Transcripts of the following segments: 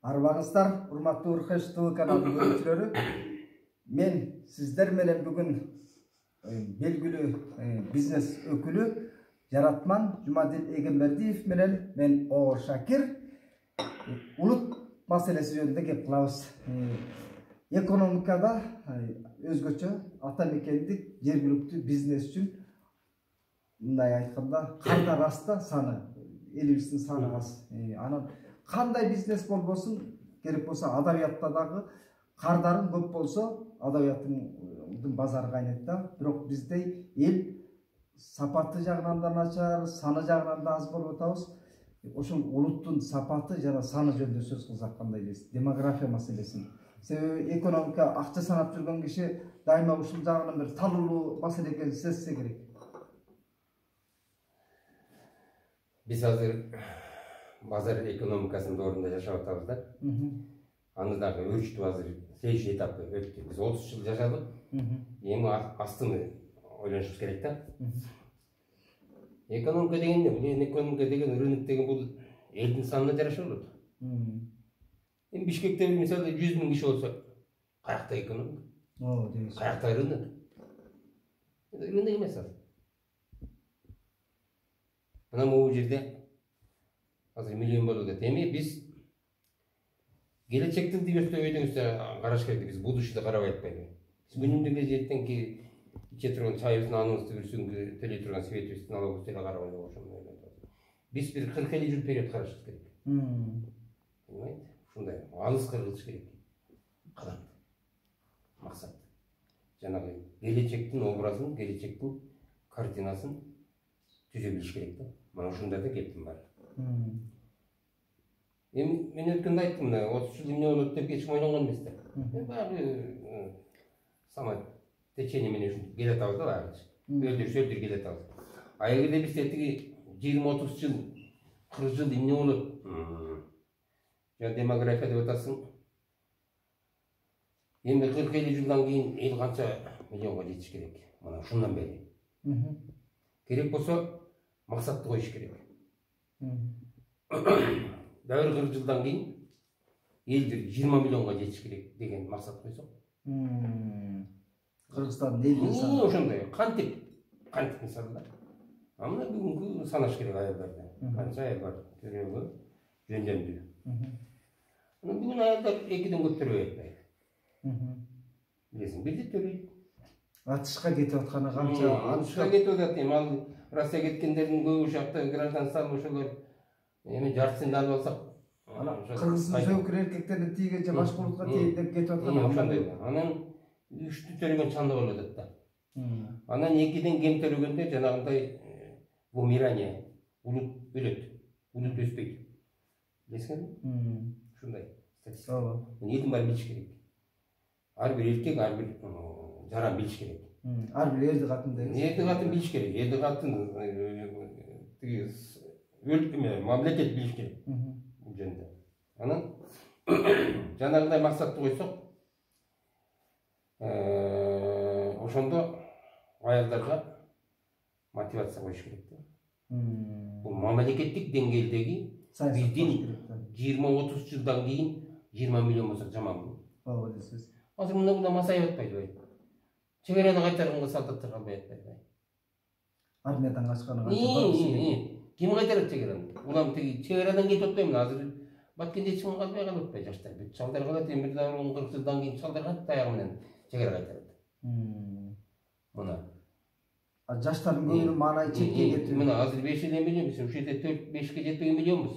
Арбаңыздар, урматтуу Урхеш ТВ каналынын көрүүчүлөрү. Мен сиздер менен бүгүн белгилүү бизнес өкүлү Жаратман Жумадил Эгембердиев менен мен Оор Шакир улут маселеси жөнүндө кеп кылабыз. Экономикада өзгөчө ата мекендик жергиликтүү бизнес үчүн мындай айтканда кардар аста саны, элибиздин саны аз. Анан кандай бизнес болбосун, керек болсо адабиятта дагы кардарын көп болсо адабияттын базары кайнайт да. Бирок биздей эл сапаты жагынан да начар, саны жагынан да аз болуп атабыз. Ошол улуттун сапаты жана саны жөнүндө сөз кылсак кандай дейсиз? Демография маселесин. Себеби экономика акча санап жүргөн киши дайыма ушул жагынан бир талуулуу маселе экенин сезсе керек. Биз азыр базар экономикасынын доорунда жашап атабыз да. Аны дагы өрчүтүп азыр следующий этапты өттүк. Биз 30 жыл жашадык. Эми астын ойлонушубуз керек да. Экономика деген эмне? Бул экономика деген рынок деген бул элдин санына жараша болот. Эми Бишкекте мисалы 100 000 киши болсо, каякта экономика? Дейсиз. Каякта рынок? Рынок эмес ал. Мына могу жерде азыр миллион болуп атат. Эми биз келечекти өйдөгүздө караш керек. Биз будущийди карабай атпайбы? Биз күнүмдүк эртеңки иче турган чайыбыздын аныбызды бүрсүнгө төлөй турган светибизди налогубузду эле карабай ошондой атабыз. Биз бир 40-50 жыл период карашыбыз керек. Понимаете? Ушундай алыс кыргызыш керек. Кадам. Максат. Жанагы келечектин образын, келечектин картинасын түзө билиш керек да. Мына ушундай да кептим бар. Эми мен өткөндө айттым, 30 жыл эмне болот деп эч ким ойлонгон эмес да. Баягы самат течение менен ушинтип келе атабыз да баягы. Өлтүр келе атабыз. А эгерде биз тетиги 20-30 жыл, 40 жыл эмне болот? Жана демография деп атасың. Эми 40-50 жылдан кийин эл канча миллионго жетиш керек? Мына ушундан бери. Керек болсо максатты коюш керек. Дагы 40 жылдан кийин эл 20 миллионго жетиш керек деген максат койсок. Кыргызстандын элдин саны ошондой кантип мисалы да. Мына бүгүнкү санаш керек аялдарды. Канча аял бар? Төрөгө жөндөмдүү. Бүгүн аялдар 2ден көп төрөй атпайт. Билесиң, бирди төрөйт. Атышка кетип атканы канча? Атышка кетип атат. Эми ал Россия кеткендердин көбү ушакта гражданство алып ошолор эми жартысын алып алсак, кыргыздын сөкүр эркектерине тийгенче башка улутка тийин деп кетип аткан. Ошондой. Анан 3тү төлөгөн чанда болуп атат да. Анан 2ден кем төлөгөндө жанагындай вымирание, улут өлөт. Улут өспөйт. Билесиңерби? Ушундай статистика. Элдин баары билиш керек. Ар бир эркек, ар бир жаран билиш керек. Ар бир эрди катын дейсиз. Эрди катын билиш керек. Эрди катын тиги мамлекет билиш керек. Бул жөнүндө. Анан жанагындай максатты койсок, ошондо аялдарга мотивация коюш керек да. Бул мамлекеттик деңгээлдеги биздин 20-30 жылдан кийин 20 миллион болсок жаманбы? Ооба дейсиз. Азыр мында масайып атпайбы? Чегараны кайтарганга солдаттар калбай атпайбы? Армиядан качканы канча? Ким кайтарат чегараны? Улам тиги чегарадан кетип атпайбы? Азыр баткенде эч ким калбай калып атпайбы жаштар? Бүт чалдар калат, эми бир 40 жылдан кийин чалдар калат таягы менен чегара кайтарат. Мына. Жаштардын көбүнүн маанай четке кетип. Мына азыр 5 миллион, биз ушул жерде 4-5ке жетпеген миллионбуз.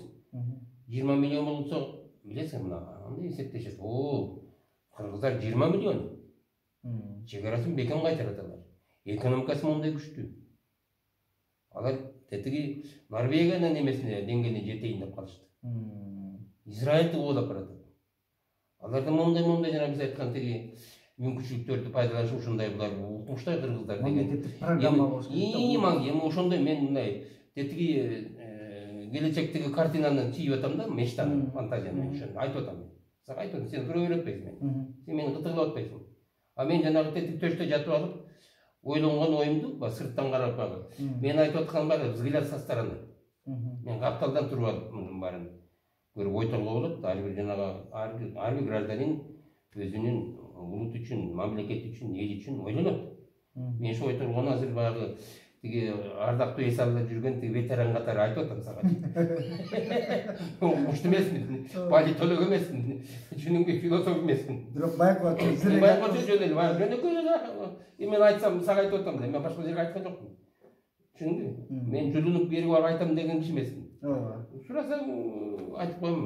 20 миллион болсо, билесиң, мына андай эсептешет. Кыргыздар 20 миллион. Чегарасын бекем кайтарат алар. Экономикасы мындай күчтүү. Алар тетиги Норвегиянын эмесине деңгээлине жетейин деп калышты. Израилди оолап баратат. Алардын мындай жана биз айткан тиги мүмкүнчүлүктөрдү пайдаланышып ушундай булар укмуштай кыргыздар деген программа болуш керек. Эми ошондой мен мындай тетиги келечектеги картинаны чийип атам да, мечтаны, фантазияны ошону айтып атам. Сага айтып, сен көрө беретпейсиң мен. Сен мени кытыклап атпайсың. А мен жанагы тетик төштө жатып алып, ойлонгон оюмду сырттан карап алып, мен айтып атканым бар, взгляд со стороны. Мен капталдан туруп алып мунун баарын көрүп ой толгоо болот. Ар бир жанагы ар бир гражданин өзүнүн улут үчүн, мамлекет үчүн, эл үчүн ойлонот. Мен ошо ой толгоону азыр баягы тиги ардактуу эс алда жүргөн тиги ветеран катары айтып атам сага. Мушт эмесмин, политолог эмесмин, чыныңгы философ эмесмин. Бирок байкоочу жөн эле, жөнөкөй мен айтсам сага айтып атам да, мен башка жерге айткан жокмун. Чыныңгы? Мен жулунуп берип алып айтам деген киши эмесмин. Ооба. Сурасаң айтып коем.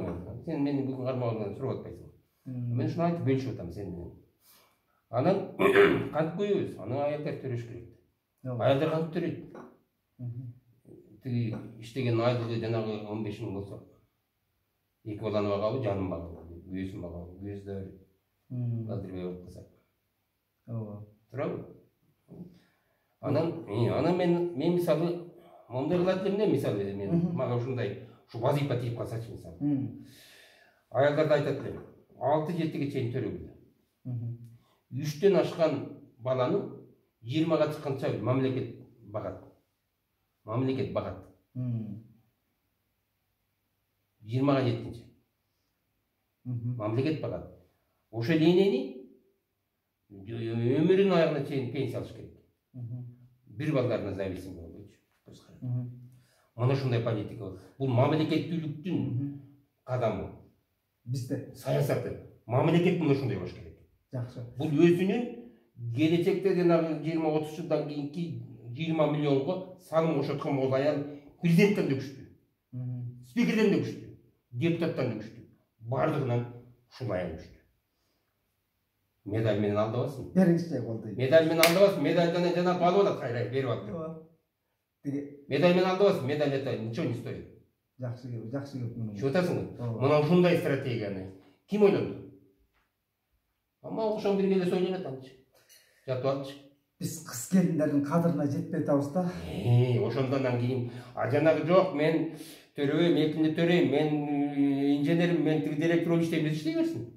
Сен мени бүгүн кармаган сурап атпайсың. Мен ушуну айтып бөлүшүп атам сен менен. Анан кантип көйөбүз? Аны аялдар төрөш керек. Аялдар кантип төрөйт? Тиги иштеген айлыгы жанагы 15.000 болсо, 2 баланы багабы, жанын багабы, күйөөсүн багабы, күйөөсү да кадырбей болуп калса. Ооба. Туурабы? Анан мен мисалы мондай кылат элем да, мисалы мен мага ушундай вазифа тийип калсачы мисалы. Аялдарда айтат элем, 6-7 чейин төрөгүлө. 3-төн ашкан баланы 20-га чыкканча мамлекет багат. Мамлекет багат. 20-га жеткенче. Мамлекет багат. Ошо энени өмүрүнүн аягына чейин пенсия алыш керек. Бир балдарына зависим болбойчу. Мына ушундай политика бар. Бул мамлекеттүүлүктүн кадамы. Бизде саясаты. Мамлекет мына ушундай болуш керек. Жакшы. Бул өзүнүн келечекте жанагы 20-30 жылдан кийинки 20 миллионго салым кошоткон болуп аял президенттен да күчтүү. Спикерден да күчтүү. Депутаттан да күчтүү. Бардыгынан ушул аял күчтүү. Медаль менен алдабасын. Бериңизчи колдойт. Медаль менен алдабасын. Медальдан жана алып атат, кайра берип атат. Медаль менен алдабасын. Медаль это ничего не стоит. Жакшы кеп муну. Чыгып атасыңбы? Мына ушундай стратегияны ким ойлонду? Ама ошон бир келе ойлонуп атамчы. Жатып алчы. Биз кыз келиндердин кадырына жетпей атабыз да. Ошондон кийин жанагы жок, мен төрөбөйм, экинде төрөйм, мен инженерим, мен директор болуп иштейм деп иштей берсин.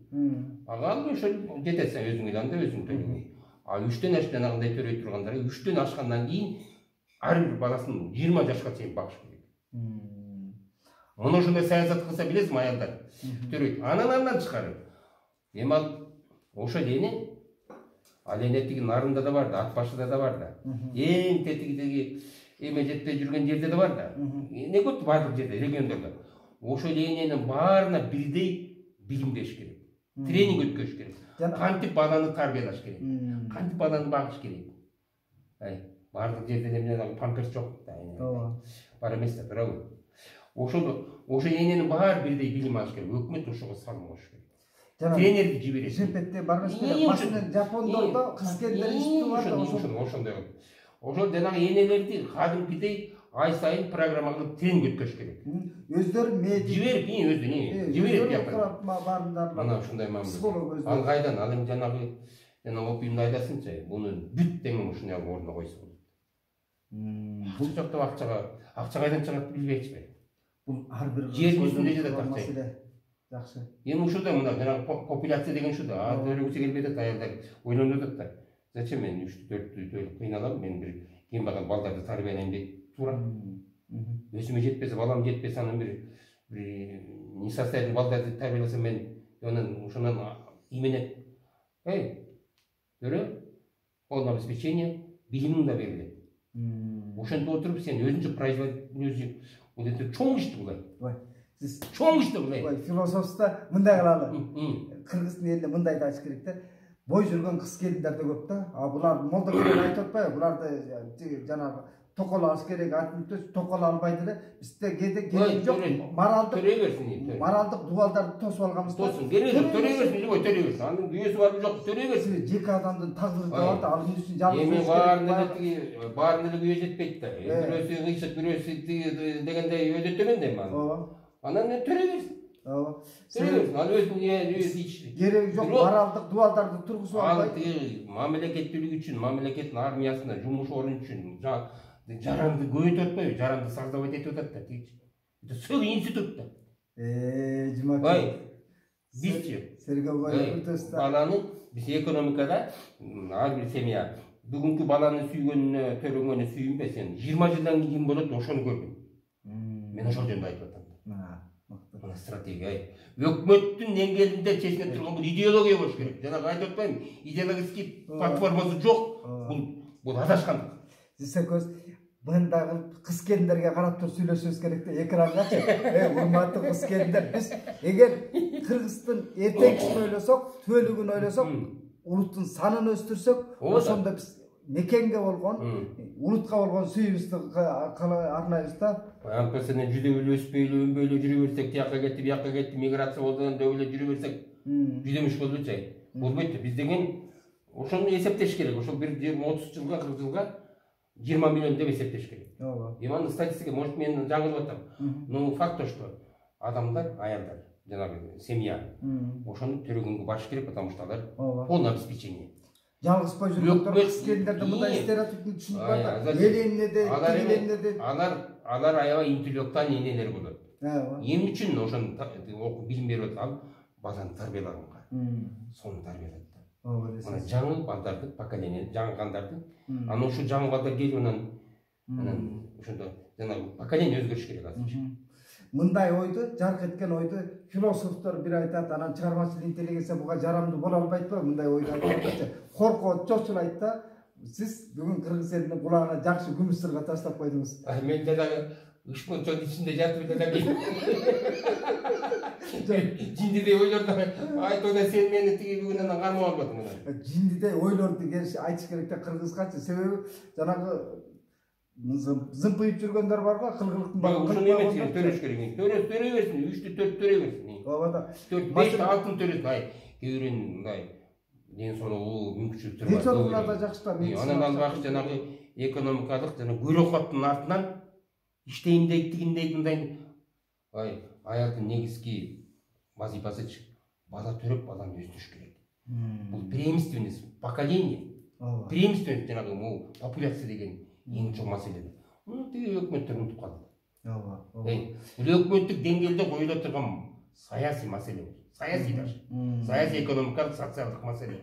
Ага ошо жетет, өзүңдү анда өзүң төрөйм. А 3-төн ашкандай төрөй тургандар 3-төн ашкандан кийин ар бир баласын 20 жашка чейин багыш керек. Мына ошондой саясат кылса билесизби аялдар? Төрөйт. Анан чыгарып. Эми ошо эне ал эне тиги нарында да бар да, ат башыда да бар да. Эң тетигидеги эме жетпей жүргөн жерде да бар да. Не көп бардык жерде, региондордо. Ошо эненин баарына бирдей билим бериш керек. Тренинг өткөрүш керек. Кантип баланы тарбиялаш керек. Кантип баланы багыш керек. Бардык жерде эмне памперс жок да. Бар эмес да, туурабы? Ошо эненин баары бирдей билим алыш керек. Өкмөт ошого салым коюш керек. Тренерди жиберет. Жепетте барган керек. Машина Жапондордо кыз келиндер институту бар да, ошондой. Ошол жанагы энелерди кадимкидей ай сайын программа кылып тренинг өткөрүш керек. Өздөрү медик жиберип, жиберип жакка. Мана ушундай мамиле. Ал кайдан? Ал эми жанагы опиумду айдасынчы, муну бүт теңин ушуняк ордуна койсо болот. Бул жакта акча кайдан чыгат билбейчүмүн. Бул ар бир жердин үстүндө жатат акча. Жакшы. Эми ушуда мына жанагы популяция деген ушуда, төрөгүсү келбей атат, аялдар ойлонуп атат да. Зачем мен 3-4 төлөп кыйналам, мен бир кем баган балдарды тарбиялайм деп туура. Өзүмө жетпесе, балам жетпесе, анан бир несостоятельный балдарды тарбияласам мен анан ошонун именет. Көрө? Полное обеспечение, билимиң да берилет. Ошентип отуруп сен өзүнчө производитель чоң ишти булай. Сиз чоң ишти булай. Философста мындай кылалы. Кыргыздын элинде мындай да айтыш керек да. Бой жүргөн кыз келиндер да көп да. Булар молдо керек айтып атпайбы? Буларды жанагы токол алыш керек, айтып токол албайт эле. Бизде келин жок. Маралдык дубалдарды тосуп алганбыз. Тосун, керек төрөй берсин. Анын күйөөсү барбы жок, төрөй берсин. Жеке адамдын тагдыры да бар да, ал үчүн жалгыз. Эми баарына эле күйөө жетпейт да. Бирөөсү кыйшык, бирөөсү дегендей өдөттөгөн да эми аны. Ооба. Анан төрөй берсин. Ооба. Төрөй берсин. Ал өзү ичти. Кереги жок, маралдык дубалдарды тургузуп албайт. Ал мамлекеттүүлүк үчүн, мамлекеттин армиясына, жумуш орун үчүн жаранды көбөйтүп атпайбы? Жаранды создавать этип атат да, тигичи. Это целый институт да. Жумаке. Бизчи. Баланы биз экономикада ар бир семья бүгүнкү баланы сүйгөнүнө, төрөнгөнүнө сүйүнбө, сен 20 жылдан кийин болот, ошону көргүн. Мен ошол жөнүндө айтып атам. Мына стратегия. Өкмөттүн деңгээлинде чечилип турган бул идеология болуш керек. Жанагы айтып атпаймынбы? Идеологический платформасы жок. Бул адашкандык. Сөкөз мындагы кыз келиндерге карап туруп сүйлөшүбүз керек да экранчы. Урматтуу кыз келиндер, биз эгер Кыргыздын эртеңкисин ойлосок, түбөлүгүн ойлосок, улуттун санын өстүрсөк, ошондо биз мекенге болгон, улутка болгон сүйүүбүздү арнайбыз да. Анткысынан жүдөбүлө өспөйлө, өнбөйлө жүрө берсек, тияка кетти, бияка кетти, миграция болдуган дөбөлө жүрө берсек, жүдөмүш болбойт. Болбойт. Биз деген ошону эсептеш керек. Ошол бир 20-30 жылга, 40 жылга 20 миллион деп эсептеш керек. Ооба. Именно статистика, может мен жаңылып атам. Но факт то, что адамдар, аялдар, жанагы семья, ошону төрөгөнгө барыш керек, потому что алар полное обеспечение. Жалгыз бой жүргөндөр кыз келиндерди мындай стереотипни түшүнүп бар да. Элемнеде, алар аябай интеллектуальный энелер болот. Эмне үчүн ошону окуп билим берип атат? Баланы тарбиялаганга. Сону тарбиялайт да. Мына жаңы балдарды, поколение, жаңы кандарды, анан ушу жаңы балдар келип анан ошондо жанагы поколение өзгөрүш керек азыр. Мындай ойду, жарк эткен ойду философтор бир айтат, анан чыгармачыл интеллигенция буга жарамдуу боло албайт-пы? Мындай ойду айтат. Коркот, чочулайт да. Сиз бүгүн кыргыз элинин кулагына жакшы күмүш сырга таштап койдуңуз. Мен жанагы ышмончонун ичинде жатып эле жиндидей ойлорду айтып сен мени тиги бүгүнөн кармап албадың. Жиндидей ойлорду айтыш керек да кыргызча. Себеби жанагы зымпыйып жүргөндөр бар го, кылгылыктын баарын кылбаган. Төрөш керек. Төрө берсин, 3-ті 4 төрө берсин. Ооба да. 4-5 алтын төрөсүн. Ай, кээбирин мындай ден соолугу мүмкүнчүлүктөр бар. Ден соолугуна да жакшы да. Анан албак жанагы экономикалык жана көрөкаттын артынан иштейм дейт, тигин дейт, мындай. Ай, аялдын негизги вазифасычы бала төрөп, баланы өстүрүш керек. Бул преемственность поколения. Преемственность жанагы популяция деген эң чоң маселе. Муну тиги өкмөттөр унутуп калды. Бул өкмөттүк деңгээлде коюла турган саясий маселе. Саясий даже. Саясий, экономикалык, социалдык маселе.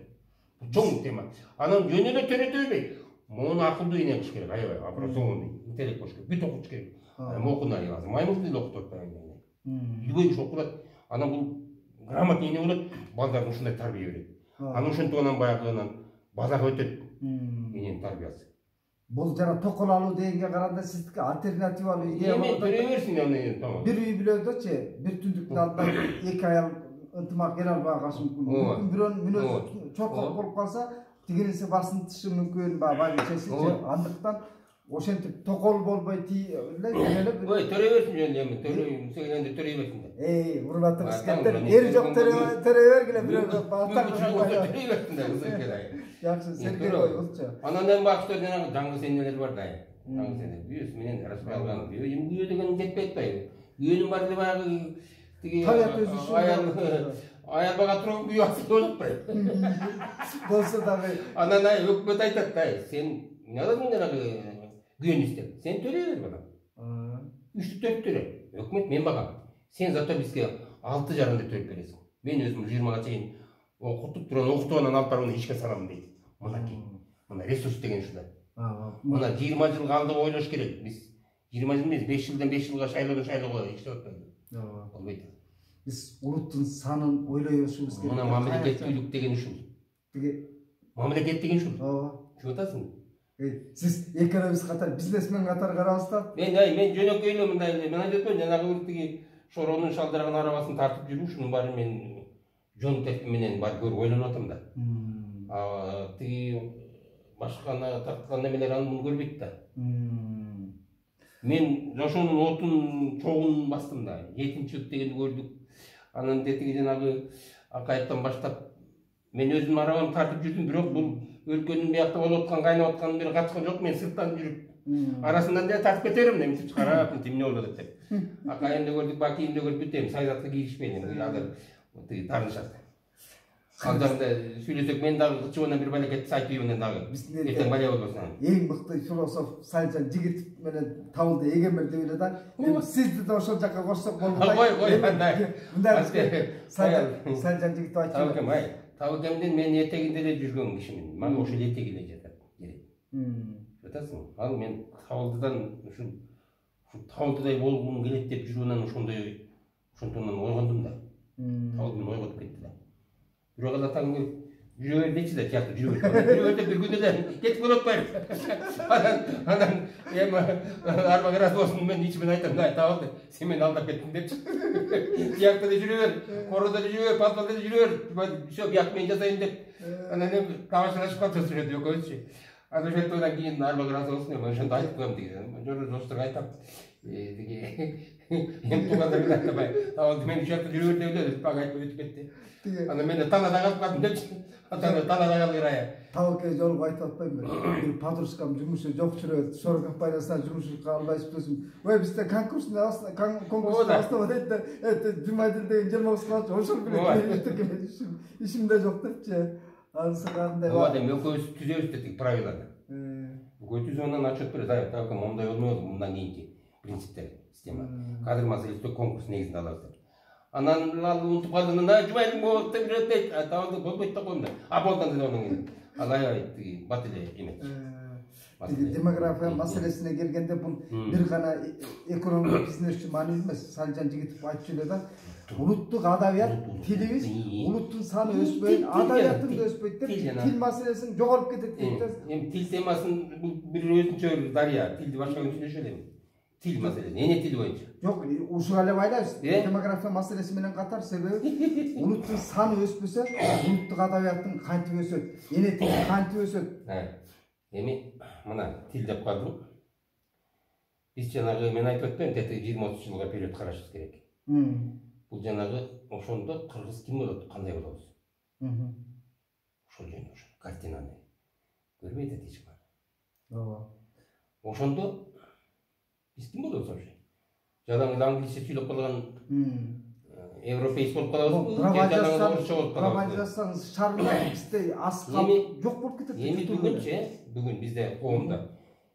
Бул чоң тема. Анан жөн эле төрөтө бербей, муну акылдуу эне кылыш керек, аябай, образованный, интеллект болуш керек. Бүт окутуш керек. Окунай азыр маймыл тили окутуп атпайбы. Любой иш окулат. Анан бул грамотный эне болот, балдарды ушундай тарбия берет. Анан ошентип анан баягы анан базарга өтөт. Эненин тарбиясы. Бул жана токол алуу дегенге караганда сиздики альтернативалуу идея болот. Төрө берсин аны, тамам. Бир үй бүлөдөчү, бир түндүктүн алдында эки аял ынтымак келе албагашы мүмкүн. Бирөөнүн мүнөзү чоркок болуп калса, тигиниси басынтышы мүмкүн, багычеси. Андыктан ошентип токол болбой эле. Ой, төрө берсин эми, төрөйүн төрөй берсин. Урматтуу кыздар, эр жок төрөй бергиле бирөө бактар. Жакшы, Сергей койгулчу. Анан эми бактар жанагы жаңы энелер бар да. Жаңы эне. Бүйөсү менен распалган. Бүйө деген жетпей атпайбы? Бүйөнүн баары баягы тиги аял бага туруп бүйө асып болуп атпайбы? Болсо дагы. Анан өкмөт айтат да, сен эмне жанагы бүйөнү истеп, сен төлөй бер балам. 3-ті 4 төрө. Өкмөт мен багам. Сен зато бизге 6,5 деп төлөп бересиң. Мен өзүм 20-га чейин окутуп турган окутуп алып барып ишке салам дейт. Мынакей. Мына ресурс деген ушундай. Мына 20 жылга алдыга ойлош керек. Биз 20 жыл эмес, 5 жылдан 5 жылга шайлоого иштеп атпайбы? Болбойт. Биз улуттун санын ойлой башыбыз керек. Мына мамлекеттүүлүк деген ушул. Мамлекет деген ушул. Түшүнүп атасың? Сиз экономист катары, бизнесмен катары карабыз да. Мен жөнөкөй эле мындай эле. Мен айтып атпаймынбы, жанагы тиги шоронун шалдыраган арабасын тартып жүрүп, ушунун баарын мен жөн тертип менен бар көрүп ойлонуп атам да. Тиги башканы тарткан немелер аны көрбөйт да. Мен жашоонун отун чогун бастым да. Жетинчилик дегенди көрдүк. Анан тиги жанагы Акаевден баштап мен өзүм арабамды тартып жүрдүм, бирок бул өлкөнүн биякта болуп аткан, кайнап атканын бир качкан жок. Мен сырттан жүрүп арасынан да тартып кетерим да, мынтип карап, эмне болуп атат деп. Акайымды көрдүк, Бакийимди көрүп бүтөм, сайзатка кийишпейм, азыр тиги таарынышат. Кандайда сүйлөсөк мен дагы чыбынан бир балекетти айтып менен дагы. Эртең бале болбосун. Эң мыкты философ Сальжан Жигитов менен Табылды Эгембер деп эле да. Сизди да ошол жака кошсок болот. Кой, мындай. Сальжан Жигитов айтты. Табылдымдын мен этегинде эле жүргөн кишимин. Мага ошол этеги эле жатат. Жатасың? Ал мен Табылдыдан ушул Табылдыдай болгум келет деп жүрүп анан ошондой Ошондон ойгондум да. Табылдым ойготуп кетти да. Бирок ала таң жүрө бер дечи да, тиякта жүрө бер. Жүрө бер деп бир күндө да кетип болот байыр. Анан эми арба кырас болсун мен ичимен айтам, да, табылды. Сен мени алдап кеттиң депчи. Тиякта да жүрө бер, короодо да жүрө бер, подвалда да жүрө бер. Всё, бияк мен жасайын деп. Анан эми табашалашып калчу жүрөт экөөбүзчү. Анан ошентодон кийин арба кырас болсун, мен ошондо айтып коем деген. Жора досторго айтам. Эми туугандар менен айтпай, табылды мен ушакта жүрө бер деп бага айтпай өтүп кетти. Ана мен талада калып калдым депчи. Атаны талада калгырая. Табылке жолугу айтып атпаймынбы? Бир подружкам жумушу жок жүрөт, шор компаниясына жумушка албайсып турсун. Ой, бизде конкурстун астына дейт да, Жумайдыл деген 20 калчу, ошол билет ишимде жок депчи. Анысы кандай? Ооба, эми экөөбүз түзөбүз дедик правиланы. Экөө түзүп анан отчет берет. Так, мондай болмойлу, мындан кийинки принциптер, система. Кадр маселесинде конкурс негизинде алабыз деп. Анан ал унутуп калдым, Жумайдын болот деп жүрөт дейт. Табылды болбойт да коем да. Болду анан анан кийин. Алай тиги бат эле эметчи. Демография маселесине келгенде бул бир гана экономик бизнес үчүн маанилүү эмес. Салжан Жигитов айтчу эле да. Улуттук адабият тилибиз, улуттун саны өспөйт, адабияттын да өспөйт деп, тил маселесин жоголуп кетет дейт да. Эми тил темасын бир өзүнчө дарыя, тилди башка түшүнүшү эле. Тил маселеси, эне тил боюнча. Жок, ушуга эле байлайбыз. Демография маселеси менен катар, себеби улуттун саны өспөсө, улуттук адабияттын кантип өсөт, эне тил кантип өсөт. Эми мына тил деп калдым. Биз жанагы мен айтып атпаймынбы, 20-30 жылга период карашыбыз керек. Бул жанагы ошондо кыргыз ким болот, кандай болобуз? Ошол жөнүндө ошо картинаны көрбөйт эч ким. Ооба. Ошондо биз ким болобуз вообще? Жанагы англисче сүйлөп калган европейский болуп калабызбы? Глобализацияны шаарында бизде аз жок болуп кетет. Эми бүгүн бизде коомдо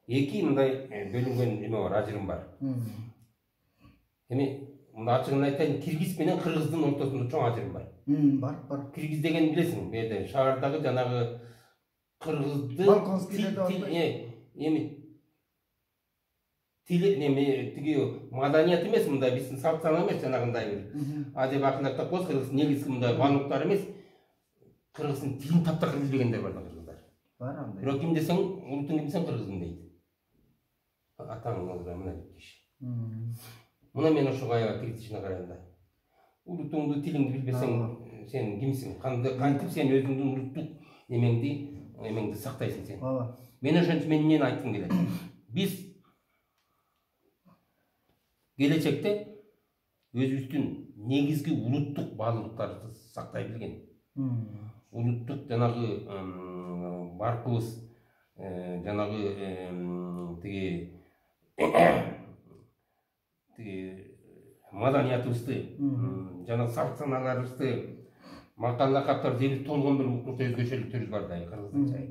эки мындай бөлүнгөн эме бар, ажырым бар. Эми мына ачыгын айтайын, киргиз менен кыргыздын ортосунда чоң ажырым бар. Бар. Киргиз деген билесиң, бу жерде шаардагы жанагы кыргызды эми тили неме тиги маданият эмес, мындай биздин салт сана эмес, жанагындай бир адеп акылдап таппыз, кыргыз негизги мындай баалыктар эмес. Кыргыздын тилин таптакыр билбегендер бар да кыргыздар. Бар андай. Бирок ким десең, улуттун ким десең кыргыздын дейт. Атаң алга мына дейт. Мына мен ошого аябай критично карайм да. Улутуңду, тилиңди билбесең, сен кимсиң? Кантип сен өзүңдүн улуттук эмеңди сактайсың сен? Ооба. Мен ошентип мен эмнени айткым келет? Биз келечекте өзүбүздүн негизги улуттук баалуулуктарды сактай билген. Улуттук жанагы баркыбыз, жанагы тиги маданиятыбызды, жанагы салт саналарыбызды, макал лакаптар жери толгон бир улуттук өзгөчөлүктөрүбүз бар да, кыргыздын.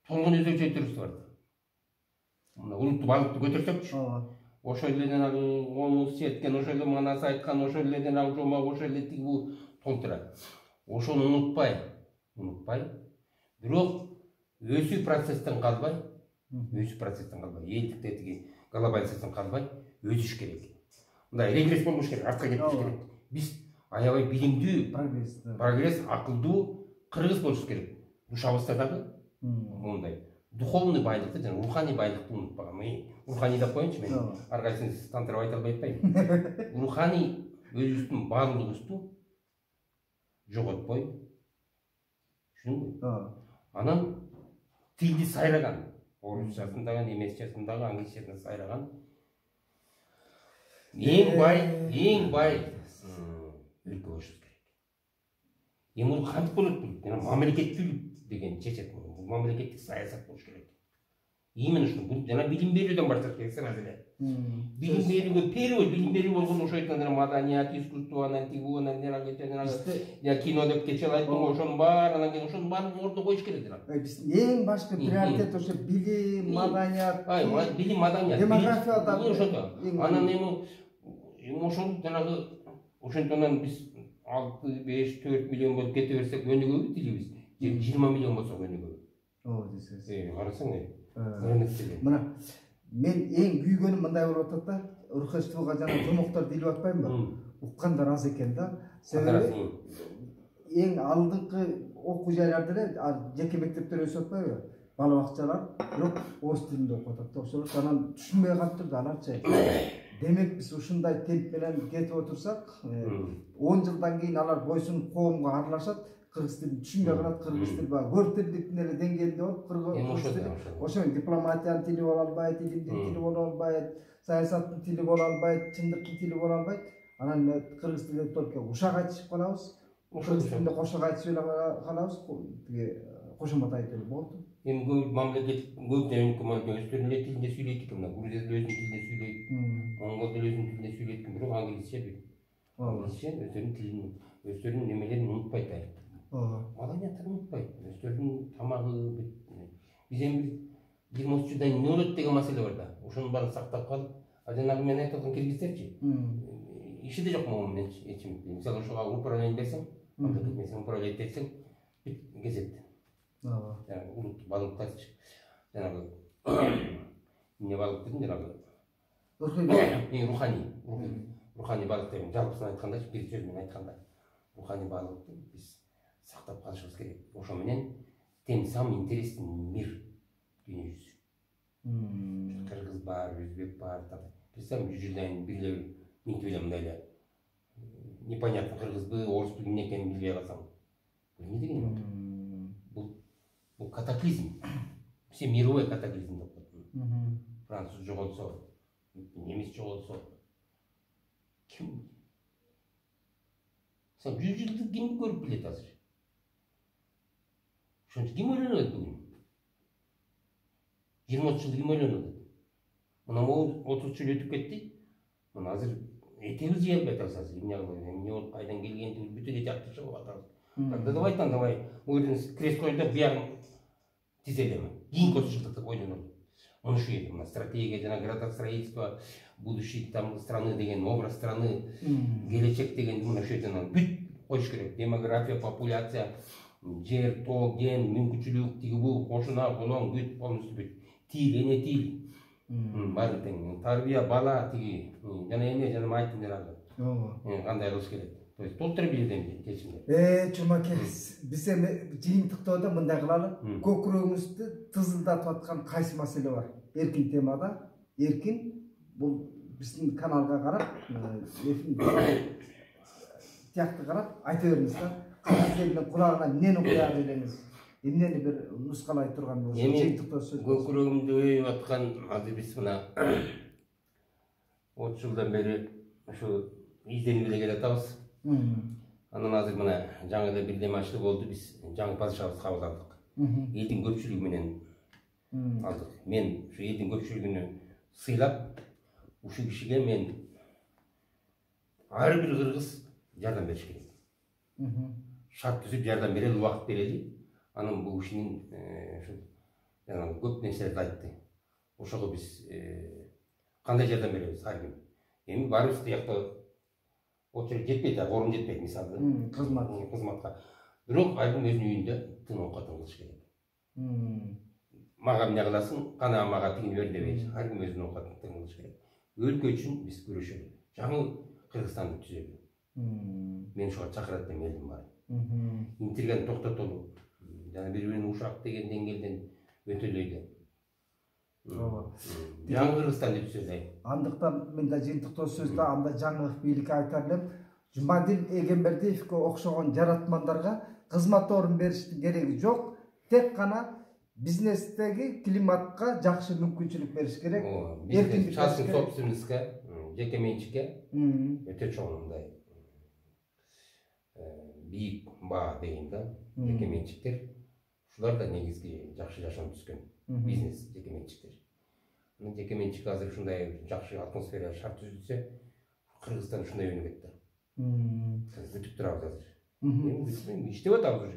Толгон өзгөчөлүктөрүбүз бар. Мына улуттук баалыкты көтөрсөкчү. Ошол эле жанагы Онус четкен, ошол эле Манас айткан, ошол эле жанагы Жомак, ошол эле тиги бул толтура. Ошону унутпай, бирок өсүү процесстен калбай, элдикте тиги глобализациядан калбай өсүш керек. Мындай регресс болбош керек, артка кетпеш керек. Биз аябай билимдүү, прогресс, акылдуу кыргыз болуш керек. Душабызда дагы мондай духовный байлыкты, жана руханий байлыкты унутпаган. Руханий деп коеюнчу, мен ар кайсысын тантырап айта албай атпайм. Руханий өзүбүздүн баалуулугубузду жоготпой, түшүндүңбү? Анан тилди сайраган, орусчасын дагы, немисчасын дагы, англисчасын сайраган эң бай өлкө болушубуз керек. Эми бул кантип болот бул? Мамлекеттүүлүк деген чечет. Бул мамлекеттик саясат болуш керек. Именно ушул бул жана билим берүүдөн башташ керек сразу эле. Билим берүүгө период билим берүү болгон ошо айткан маданият, искусство, анан тигу, анан я кино деп кече айттым, ошонун баары, анан кийин ошонун баарын ордуна коюш керек жана. Биз эң башкы приоритет ошо билим, маданият, билим, маданият, демографияда ошондо. Анан эми ошол жанагы ошондон биз 6, 5, 4 миллион болуп кете берсек өнүгөбү тилибиз? 20 миллион болсо өнүгөбү. Ооба десеңиз. Карасаң, Мына мен эң күйгөнүм мындай болуп атат да. оркеструга жана жомоктор дийлеп атпаймынбы? Уккандар аз экен да. Себеби эң алдыңкы окуу жайларда эле жеке мектептер өсүп атпайбы? Бала бакчалар бирок орус тилинде окуп атат да. Ошолор анан түшүнбөй калыптыр да аларчы. Демек биз ушундай темп менен кетип отурсак, 10 жылдан кийин алар бойсунуп коомго аралашат, кыргыз тилин түшүнбөй калат, кыргыз тили баягы көркөмдүктүн эле деңгээлинде болуп, кыргыз тили ошо дипломатиянын тили боло албайт, илимдин тили боло албайт, саясаттын тили боло албайт, чындыктын тили боло албайт. Анан кыргыз тилинде только ушак айтышып калабыз, кыргыз тилинде кошок айтышып эле калабыз, тиги кошомот айтып эле болду. Эми көп мамлекет көп өздөрүнүн тилинде сүйлөйт экен, мына Грузияда өзүнүн тилинде сүйлөйт, Монголда өзүнүн тилинде сүйлөйт экен, бирок англисче билет. Англисче өздөрүнүн тилин, өздөрүнүн немелерин унутпайт айыл. Маданияттарын унутпайт, өздөрүнүн тамагы. Биз эми 20-30 жылдан кийин эмне болот деген маселе бар да. Ошонун баарын сактап калып, жанагы мен айтып аткан киргизтерчи. Иши да жок могу менен эчим. Мисалы ошого управление берсең, мамлекет управлять этсең, кезет. Улут балыктарчы жанагы эмне балык дедим жанагы руханий балык деген жалпысын айткандачы, бир сөз менен айтканда руханий балыкты биз сактап калышыбыз керек. Ошо менен тем самый интересный мир дүйнө жүзү. Кыргыз бар, өзбек бар. Представь, 100 жылдан кийин бир эле минтип эле мындай эле непонятно кыргызбы, орусбу эмне экенин билбей калсаң. Бул эмне деген болот? Бул катаклизм. Все мировой катаклизм деп коет. Француз жоголсо, немис жоголсо, ким? Сен 100 жылды ким көрүп билет азыр? Ошончо ким ойлонот бүгүн? 20-30 жылды ким ойлонот? Мына 30 жыл өтүп кетти. Мына азыр этебиз жей албай атабыз. Эмне болуп кайдан келгенди бүтө эте жактырып атабыз. Тогда давай у жерден крест коюн деп буягын тизелеме. Кийинки 30 жылдыкты ойлонолу. Мына ушу жерде мына стратегия жана градостроительство, будущий там страны деген, образ страны, келечек деген мына ушу жерден бүт коюш керек. Демография, популяция, жер, тоо, ген, мүмкүнчүлүк, тиги бул, кошуна, колоң, бүт полностью бүт. Тил, эне тил. Баары тең. Тарбия, бала, тиги, жана эне, жана айттым жанагы. Кандай кылыш керек? То есть толтура билдим чечимди. Чумаке, биз эми жыйынтыктоодо мындай кылалы. Көкүрөгүңүздү тызылдатып аткан кайсы маселе бар? Эркин темада, эркин бул биздин каналга карап, тиякты карап айта бериңиз да. Кайсы кулагына эмнени куя бериңиз? Эмнени бир нускалай турган болсо, жыйынтыктоо сөз. Көкүрөгүмдү өйүп аткан азыр биз мына 30 жылдан бери ушу изденип эле келатабыз. Анан азыр мына жаңы эле бирдеме ачылып болду, биз жаңы падышабызды кабыл алдык. Элдин көпчүлүгү менен алдык. Мен ушу элдин көпчүлүгүнү сыйлап, ушу кишиге мен ар бир кыргыз жардам бериш керек. Шарт түзүп жардам берели, убакыт берели. Анан бул кишинин жанагы көп нерселерди айтты. Ошого биз кандай жардам беребиз ар ким? Эми баарыбыз тиякта очередь жетпейт, орун жетпейт мисалы. Кызматка. Бирок ар ким өзүнүн үйүндө тын оокатын кылыш керек. Мага эмне кыласың, кана мага тигини бер дебейт. Ар ким өзүнүн оокатын тын кылыш керек. Өлкө үчүн биз күрөшөлү. Жаңы Кыргызстанды түзөлү. Мен ошого чакырат элем элдин баарын. Интриганы токтотолу. Жана бири-бирин ушак деген деңгээлден өтөлөйдү. Жаңы Кыргызстан деп сөздөй. Андыктан мен да жыйынтыктоо сөздө анда жаңы бийликке айтар элем. Жумадил Эгембердиевке окшогон жаратмандарга кызмат орун бериштин кереги жок. Тек гана бизнестеги климатка жакшы мүмкүнчүлүк бериш керек. Бизнес, частный собственностька, жеке менчикке өтө чоң мындай бийик баа деген да, жеке менчиктер. Ушулар да негизги жакшы жашоонун түзгөн. Бизнес, жеке менчиктер. Жеке менчик азыр ушундай жакшы атмосфера шарт түзүлсө, Кыргызстан ушундай өнүгөт да. Бүтүп турабыз азыр. Иштеп атабыз уже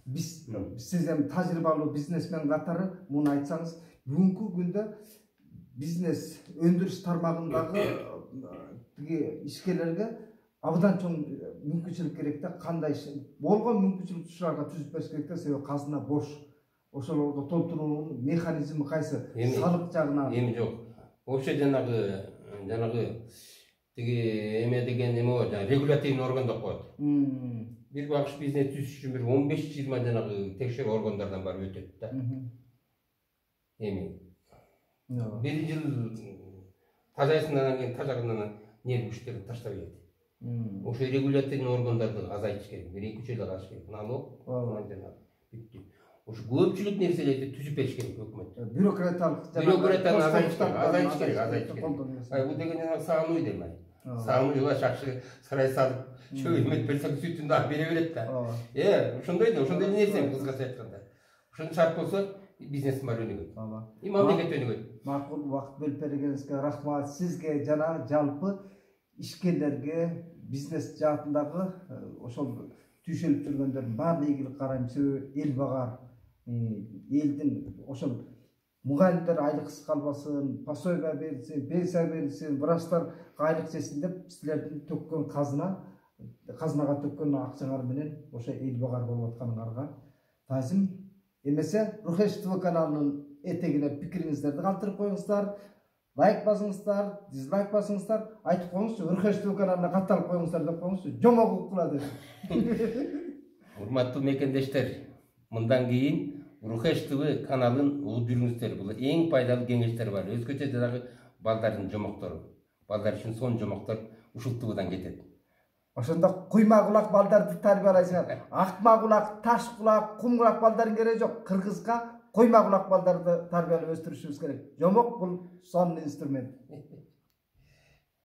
биз. Сиз эми тажрыйбалуу бизнесмен катары муну айтсаңыз, бүгүнкү күндө бизнес өндүрүш тармагындагы ишкерлерге абдан чоң мүмкүнчүлүк керек да, кандай болгон мүмкүнчүлүк ушуларга түзүп бериш керек да, себеби казына бош. Ошолорго толтуруунун механизми кайсы? Салык жагынан. Эми жок. Вообще жанагы жанагы тиги эме деген эме бар, регулятивный орган деп коет. Bir багыш бизнес түзүш үчүн bir 15-20 жанагы текшерүү органдардан барып өтөт да. Эми bir жыл тазайсынан кийин тажагынан не күчтөрүн таштап кетти. Ошо регулятивный органдарды азайтыш керек. 1-2 жыл калыш керек. Налог, жанагы бүттү. Ошо көпчүлүк нерселерди түзүп бериш керек өкмөт. Бюрократияны азайтыш керек. Бул деген сагынуу дейм мен. Сагынууга жакшы сарай салып, чөймөт берсең сүтүн да бере берет да. Ошондой нерсе кызгача айтканда. Ошондо шарт болсо бизнес бар өнүгөт. И мамлекет өнүгөт. Макул убакыт бөлүп бергениңизге рахмат. Сизге жана жалпы ишкерлерге бизнес жаатындагы ошол түйшөлүп жүргөндөрдүн баардыгы ийгилик карайм. Себеби эл багар, элдин ошол мугалимдер айлыксыз калбасын, пособия берилсин, пенсия берилсин, врачтар айлык жесин деп силердин төккөн казынага төккөн акчаңар менен ошо эл багар болуп атканыңарга таазим. Эмесе Рухеш ТВ каналынын этегине пикириңиздерди калтырып коюңуздар, лайк басыңыздар, дизлайк басыңыздар, айтып коюңузчу, Рухеш ТВ каналына катталып коюңуздар деп коюңузчу, жомок укула деп. Урматтуу мекендештер, мындан кийин Рухеш ТВ каналын угуп жүрүңүздөр. Бул эң пайдалуу кеңештер бар. Өзгөчө жанагы балдардын жомоктору. Балдар үчүн сон жомоктор ушул ТВдан кетет. Ошондо куйма кулак балдарды тарбиялайсыңар. Акма кулак, таш кулак, кум кулак балдардын кереги жок. Кыргызга куйма кулак балдарды тарбиялап өстүрүшүбүз керек. Жомок бул сонун инструмент.